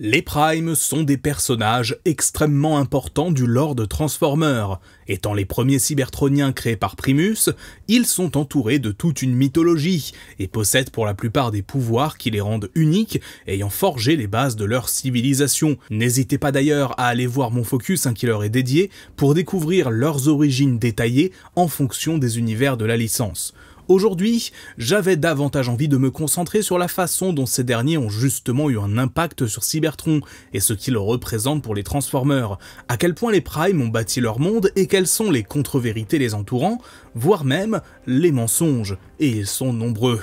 Les Primes sont des personnages extrêmement importants du lore de Transformers. Étant les premiers Cybertroniens créés par Primus, ils sont entourés de toute une mythologie et possèdent pour la plupart des pouvoirs qui les rendent uniques, ayant forgé les bases de leur civilisation. N'hésitez pas d'ailleurs à aller voir mon focus qui leur est dédié pour découvrir leurs origines détaillées en fonction des univers de la licence. Aujourd'hui, j'avais davantage envie de me concentrer sur la façon dont ces derniers ont justement eu un impact sur Cybertron et ce qu'ils représentent pour les Transformers, à quel point les Primes ont bâti leur monde et quelles sont les contre-vérités les entourant, voire même les mensonges, et ils sont nombreux.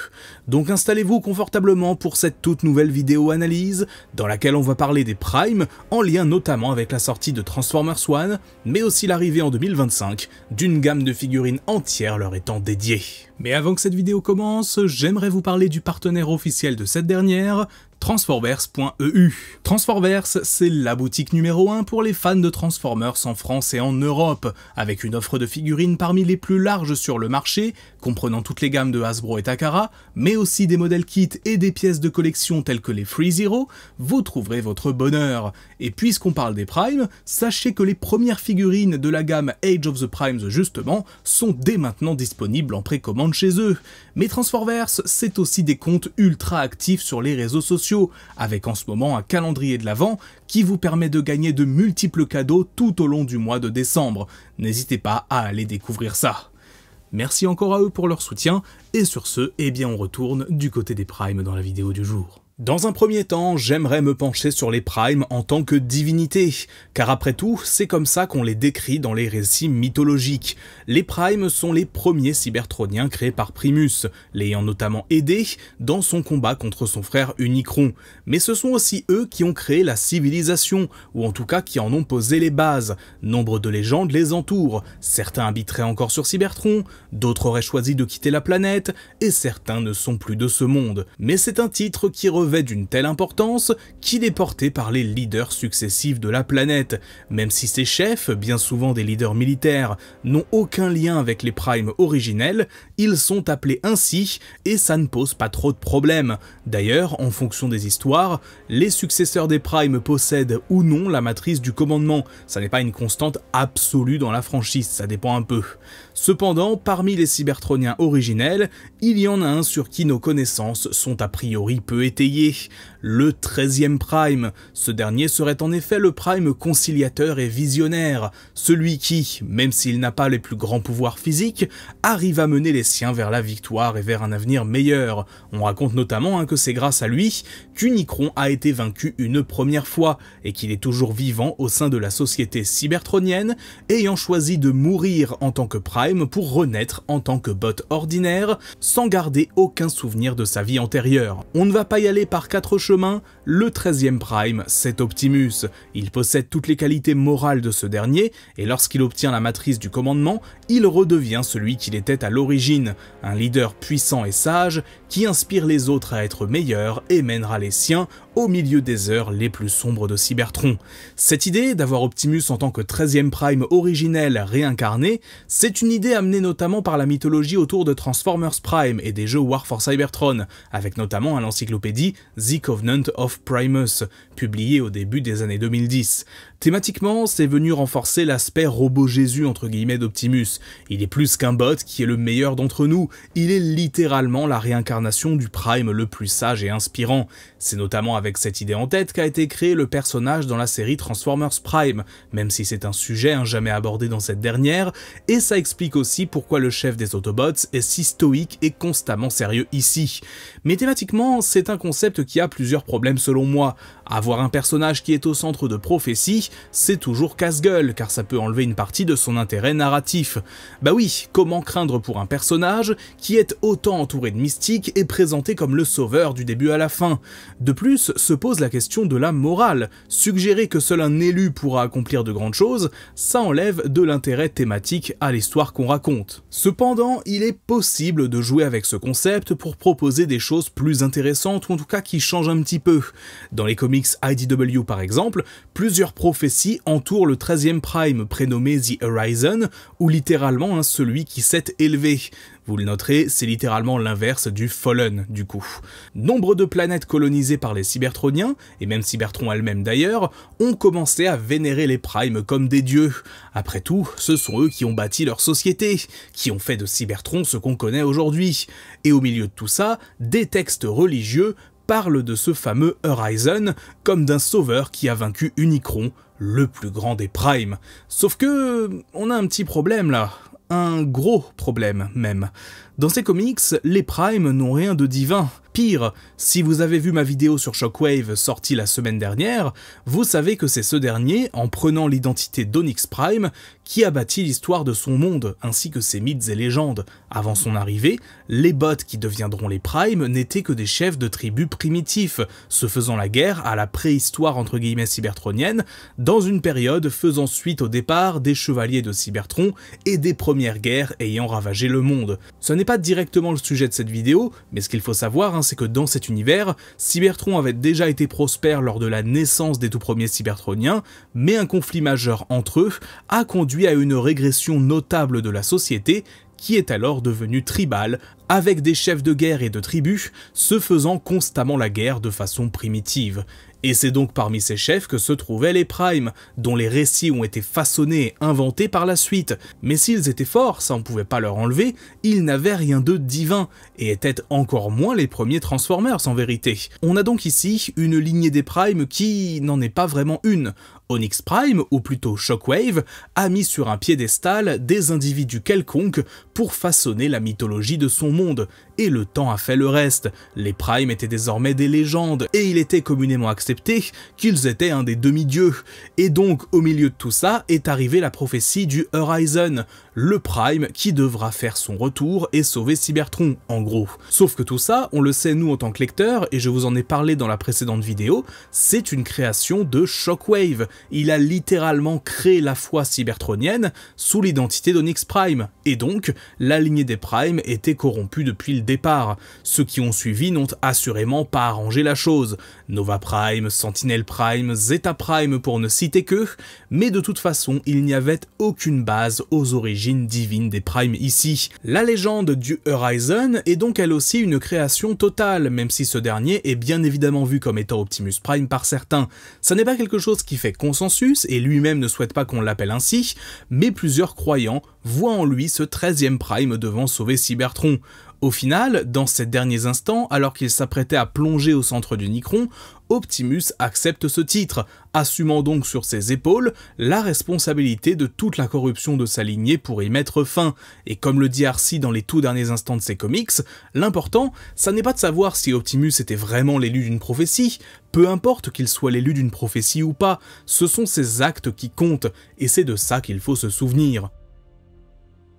Donc installez-vous confortablement pour cette toute nouvelle vidéo analyse, dans laquelle on va parler des Primes, en lien notamment avec la sortie de Transformers One, mais aussi l'arrivée en 2025 d'une gamme de figurines entières leur étant dédiée. Mais avant que cette vidéo commence, j'aimerais vous parler du partenaire officiel de cette dernière, Transforverse.eu. Transforverse, c'est la boutique numéro 1 pour les fans de Transformers en France et en Europe, avec une offre de figurines parmi les plus larges sur le marché, comprenant toutes les gammes de Hasbro et Takara, mais aussi des modèles kits et des pièces de collection telles que les Free Zero, vous trouverez votre bonheur. Et puisqu'on parle des Primes, sachez que les premières figurines de la gamme Age of the Primes justement sont dès maintenant disponibles en précommande chez eux. Mais Transforverse, c'est aussi des comptes ultra actifs sur les réseaux sociaux, avec en ce moment un calendrier de l'Avent qui vous permet de gagner de multiples cadeaux tout au long du mois de décembre. N'hésitez pas à aller découvrir ça. Merci encore à eux pour leur soutien, et sur ce, on retourne du côté des Primes dans la vidéo du jour. Dans un premier temps, j'aimerais me pencher sur les Primes en tant que divinités, car après tout, c'est comme ça qu'on les décrit dans les récits mythologiques. Les Primes sont les premiers Cybertroniens créés par Primus, l'ayant notamment aidé dans son combat contre son frère Unicron. Mais ce sont aussi eux qui ont créé la civilisation, ou en tout cas qui en ont posé les bases. Nombre de légendes les entourent, certains habiteraient encore sur Cybertron, d'autres auraient choisi de quitter la planète, et certains ne sont plus de ce monde. Mais c'est un titre qui revêt d'une telle importance qu'il est porté par les leaders successifs de la planète, même si ces chefs, bien souvent des leaders militaires, n'ont aucun lien avec les Primes originels, ils sont appelés ainsi et ça ne pose pas trop de problèmes. D'ailleurs, en fonction des histoires, les successeurs des Primes possèdent ou non la matrice du commandement, ça n'est pas une constante absolue dans la franchise, ça dépend un peu. Cependant, parmi les Cybertroniens originels, il y en a un sur qui nos connaissances sont a priori peu étayées, le 13e Prime. Ce dernier serait en effet le Prime conciliateur et visionnaire, celui qui, même s'il n'a pas les plus grands pouvoirs physiques, arrive à mener les siens vers la victoire et vers un avenir meilleur. On raconte notamment que c'est grâce à lui qu'Unicron a été vaincu une première fois, et qu'il est toujours vivant au sein de la société cybertronienne, ayant choisi de mourir en tant que Prime pour renaître en tant que bot ordinaire, sans garder aucun souvenir de sa vie antérieure. On ne va pas y aller par quatre chemins, le 13e Prime, c'est Optimus. Il possède toutes les qualités morales de ce dernier, et lorsqu'il obtient la matrice du commandement, il redevient celui qu'il était à l'origine, un leader puissant et sage, qui inspire les autres à être meilleurs et mènera les siens au milieu des heures les plus sombres de Cybertron. Cette idée d'avoir Optimus en tant que 13e Prime originel réincarné, c'est une idée amenée notamment par la mythologie autour de Transformers Prime et des jeux War for Cybertron, avec notamment l'encyclopédie The Covenant of Primus, publiée au début des années 2010. Thématiquement, c'est venu renforcer l'aspect robot Jésus entre guillemets d'Optimus. Il est plus qu'un bot qui est le meilleur d'entre nous, il est littéralement la réincarnation du Prime le plus sage et inspirant. C'est notamment avec cette idée en tête qu'a été créé le personnage dans la série Transformers Prime, même si c'est un sujet jamais abordé dans cette dernière, et ça explique aussi pourquoi le chef des Autobots est si stoïque et constamment sérieux ici. Mais thématiquement, c'est un concept qui a plusieurs problèmes selon moi. Avoir un personnage qui est au centre de prophéties, c'est toujours casse-gueule, car ça peut enlever une partie de son intérêt narratif. Bah oui, comment craindre pour un personnage qui est autant entouré de mystique et présenté comme le sauveur du début à la fin? De plus, se pose la question de la morale. Suggérer que seul un élu pourra accomplir de grandes choses, ça enlève de l'intérêt thématique à l'histoire qu'on raconte. Cependant, il est possible de jouer avec ce concept pour proposer des choses plus intéressantes, ou en tout cas qui changent un petit peu. Dans les comics IDW par exemple, plusieurs prophéties entourent le 13e Prime prénommé The Horizon, ou littéralement celui qui s'est élevé. Vous le noterez, c'est littéralement l'inverse du Fallen, du coup. Nombre de planètes colonisées par les Cybertroniens, et même Cybertron elle-même d'ailleurs, ont commencé à vénérer les Primes comme des dieux. Après tout, ce sont eux qui ont bâti leur société, qui ont fait de Cybertron ce qu'on connaît aujourd'hui. Et au milieu de tout ça, des textes religieux parlent de ce fameux Horizon comme d'un sauveur qui a vaincu Unicron, le plus grand des Primes. Sauf que, on a un petit problème là. Un gros problème même. Dans ces comics, les Primes n'ont rien de divin. Pire, si vous avez vu ma vidéo sur Shockwave sortie la semaine dernière, vous savez que c'est ce dernier, en prenant l'identité d'Onyx Prime, qui a bâti l'histoire de son monde, ainsi que ses mythes et légendes. Avant son arrivée, les bots qui deviendront les Primes n'étaient que des chefs de tribus primitifs, se faisant la guerre à la préhistoire entre guillemets cybertronienne, dans une période faisant suite au départ des chevaliers de Cybertron et des premières guerres ayant ravagé le monde. Ce n'est pas directement le sujet de cette vidéo, mais ce qu'il faut savoir, c'est que dans cet univers, Cybertron avait déjà été prospère lors de la naissance des tout premiers Cybertroniens, mais un conflit majeur entre eux a conduit à une régression notable de la société, qui est alors devenue tribale, avec des chefs de guerre et de tribus se faisant constamment la guerre de façon primitive. Et c'est donc parmi ces chefs que se trouvaient les Primes, dont les récits ont été façonnés et inventés par la suite. Mais s'ils étaient forts, ça on pouvait pas leur enlever, ils n'avaient rien de divin, et étaient encore moins les premiers Transformers en vérité. On a donc ici une lignée des Primes qui n'en est pas vraiment une. Onyx Prime, ou plutôt Shockwave, a mis sur un piédestal des individus quelconques pour façonner la mythologie de son monde, et le temps a fait le reste. Les Primes étaient désormais des légendes, et il était communément accepté qu'ils étaient un des demi-dieux. Et donc, au milieu de tout ça, est arrivée la prophétie du Horizon, le Prime qui devra faire son retour et sauver Cybertron, en gros. Sauf que tout ça, on le sait nous en tant que lecteurs, et je vous en ai parlé dans la précédente vidéo, c'est une création de Shockwave. Il a littéralement créé la foi cybertronienne sous l'identité d'Onyx Prime, et donc, la lignée des Primes était corrompue depuis le départ. Ceux qui ont suivi n'ont assurément pas arrangé la chose. Nova Prime, Sentinel Prime, Zeta Prime pour ne citer que, mais de toute façon, il n'y avait aucune base aux origines divines des Primes ici. La légende du Horizon est donc elle aussi une création totale, même si ce dernier est bien évidemment vu comme étant Optimus Prime par certains. Ça n'est pas quelque chose qui fait consensus, et lui-même ne souhaite pas qu'on l'appelle ainsi, mais plusieurs croyants voient en lui ce 13e Prime devant sauver Cybertron. Au final, dans ces derniers instants, alors qu'il s'apprêtait à plonger au centre du Unicron, Optimus accepte ce titre, assumant donc sur ses épaules la responsabilité de toute la corruption de sa lignée pour y mettre fin. Et comme le dit Arcee dans les tout derniers instants de ses comics, l'important, ça n'est pas de savoir si Optimus était vraiment l'élu d'une prophétie, peu importe qu'il soit l'élu d'une prophétie ou pas, ce sont ses actes qui comptent, et c'est de ça qu'il faut se souvenir.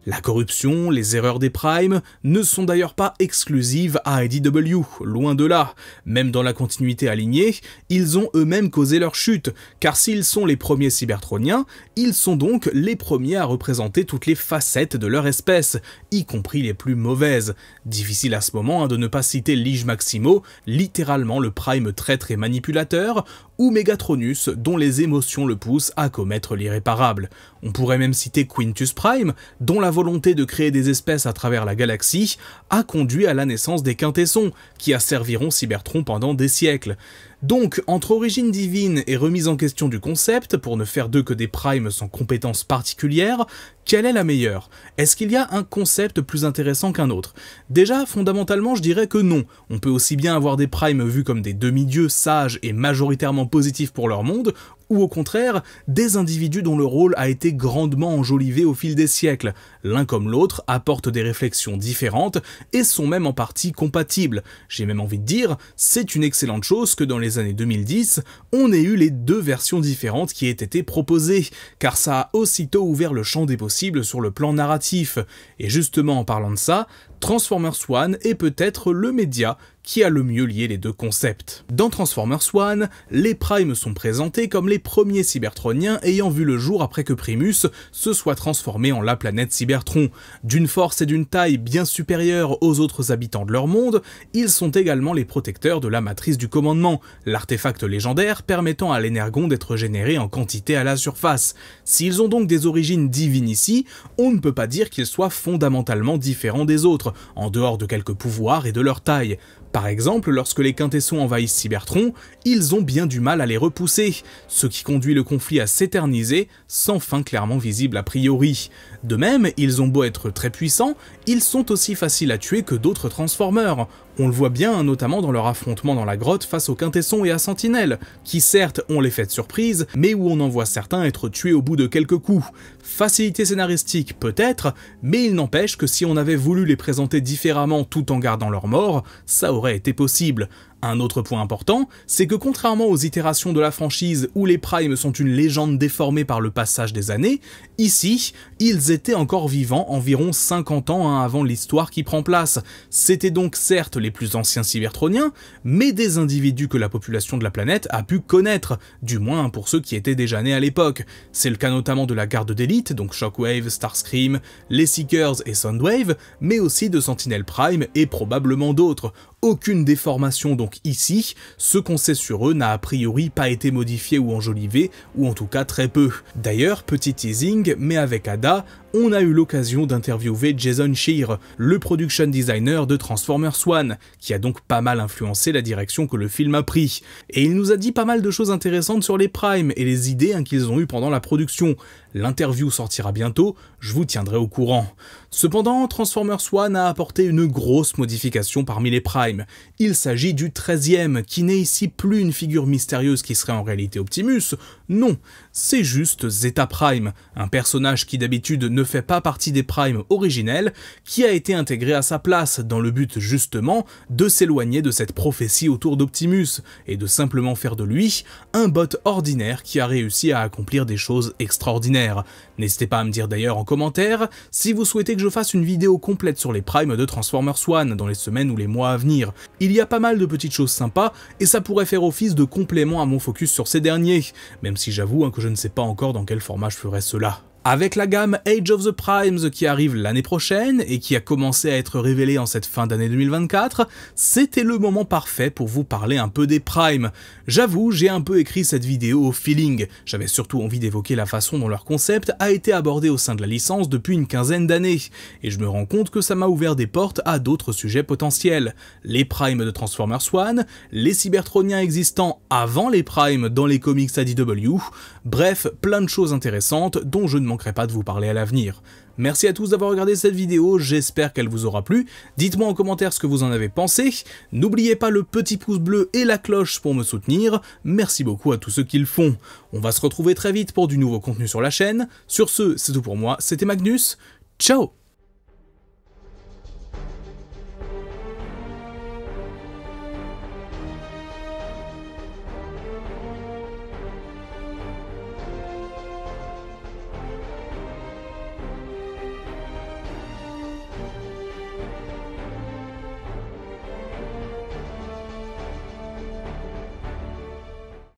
La corruption, les erreurs des Primes ne sont d'ailleurs pas exclusives à IDW, loin de là. Même dans la continuité alignée, ils ont eux-mêmes causé leur chute, car s'ils sont les premiers Cybertroniens, ils sont donc les premiers à représenter toutes les facettes de leur espèce, y compris les plus mauvaises. Difficile à ce moment de ne pas citer Lige Maximo, littéralement le Prime traître et manipulateur, ou Megatronus, dont les émotions le poussent à commettre l'irréparable. On pourrait même citer Quintus Prime, dont la volonté de créer des espèces à travers la galaxie a conduit à la naissance des Quintessons, qui asserviront Cybertron pendant des siècles. Donc, entre origine divine et remise en question du concept, pour ne faire d'eux que des primes sans compétences particulières, quelle est la meilleure? Est-ce qu'il y a un concept plus intéressant qu'un autre? Déjà, fondamentalement, je dirais que non. On peut aussi bien avoir des primes vus comme des demi-dieux sages et majoritairement positifs pour leur monde, ou au contraire, des individus dont le rôle a été grandement enjolivé au fil des siècles. L'un comme l'autre apportent des réflexions différentes et sont même en partie compatibles. J'ai même envie de dire, c'est une excellente chose que dans les années 2010, on ait eu les deux versions différentes qui aient été proposées, car ça a aussitôt ouvert le champ des possibles sur le plan narratif. Et justement en parlant de ça, Transformers One est peut-être le média qui a le mieux lié les deux concepts. Dans Transformers One, les Primes sont présentés comme les premiers Cybertroniens ayant vu le jour après que Primus se soit transformé en la planète Cybertron. D'une force et d'une taille bien supérieures aux autres habitants de leur monde, ils sont également les protecteurs de la matrice du commandement, l'artefact légendaire permettant à l'énergon d'être généré en quantité à la surface. S'ils ont donc des origines divines ici, on ne peut pas dire qu'ils soient fondamentalement différents des autres, en dehors de quelques pouvoirs et de leur taille. Par exemple, lorsque les Quintessons envahissent Cybertron, ils ont bien du mal à les repousser, ce qui conduit le conflit à s'éterniser, sans fin clairement visible a priori. De même, ils ont beau être très puissants, ils sont aussi faciles à tuer que d'autres Transformers. On le voit bien notamment dans leur affrontement dans la grotte face aux Quintessons et à Sentinelle, qui certes ont l'effet de surprise, mais où on en voit certains être tués au bout de quelques coups. Facilité scénaristique peut-être, mais il n'empêche que si on avait voulu les présenter différemment tout en gardant leur mort, ça aurait été possible. Un autre point important, c'est que contrairement aux itérations de la franchise où les Primes sont une légende déformée par le passage des années, ici, ils étaient encore vivants environ 50 ans avant l'histoire qui prend place. C'était donc certes les plus anciens Cybertroniens, mais des individus que la population de la planète a pu connaître, du moins pour ceux qui étaient déjà nés à l'époque. C'est le cas notamment de la garde d'élite, donc Shockwave, Starscream, les Seekers et Soundwave, mais aussi de Sentinel Prime et probablement d'autres. Aucune déformation donc ici, ce qu'on sait sur eux n'a a priori pas été modifié ou enjolivé, ou en tout cas très peu. D'ailleurs, petit teasing, mais avec Ada, on a eu l'occasion d'interviewer Jason Scheer, le production designer de Transformers One, qui a donc pas mal influencé la direction que le film a pris. Et il nous a dit pas mal de choses intéressantes sur les Primes et les idées qu'ils ont eues pendant la production. L'interview sortira bientôt, je vous tiendrai au courant. Cependant, Transformers One a apporté une grosse modification parmi les Primes. Il s'agit du 13e, qui n'est ici plus une figure mystérieuse qui serait en réalité Optimus, non, c'est juste Zeta Prime, un personnage qui d'habitude ne fait pas partie des Primes originels, qui a été intégré à sa place dans le but justement de s'éloigner de cette prophétie autour d'Optimus, et de simplement faire de lui un bot ordinaire qui a réussi à accomplir des choses extraordinaires. N'hésitez pas à me dire d'ailleurs en commentaire si vous souhaitez que je fasse une vidéo complète sur les Primes de Transformers One dans les semaines ou les mois à venir. Il y a pas mal de petites choses sympas, et ça pourrait faire office de complément à mon focus sur ces derniers, même si j'avoue que je ne sais pas encore dans quel format je ferai cela. Avec la gamme Age of the Primes qui arrive l'année prochaine et qui a commencé à être révélée en cette fin d'année 2024, c'était le moment parfait pour vous parler un peu des Primes. J'avoue, j'ai un peu écrit cette vidéo au feeling, j'avais surtout envie d'évoquer la façon dont leur concept a été abordé au sein de la licence depuis une quinzaine d'années, et je me rends compte que ça m'a ouvert des portes à d'autres sujets potentiels. Les Primes de Transformers One, les Cybertroniens existants avant les Primes dans les comics ADW, bref, plein de choses intéressantes dont je ne manquerai pas de vous parler à l'avenir. Merci à tous d'avoir regardé cette vidéo, j'espère qu'elle vous aura plu. Dites-moi en commentaire ce que vous en avez pensé. N'oubliez pas le petit pouce bleu et la cloche pour me soutenir. Merci beaucoup à tous ceux qui le font. On va se retrouver très vite pour du nouveau contenu sur la chaîne. Sur ce, c'est tout pour moi, c'était Magnus. Ciao!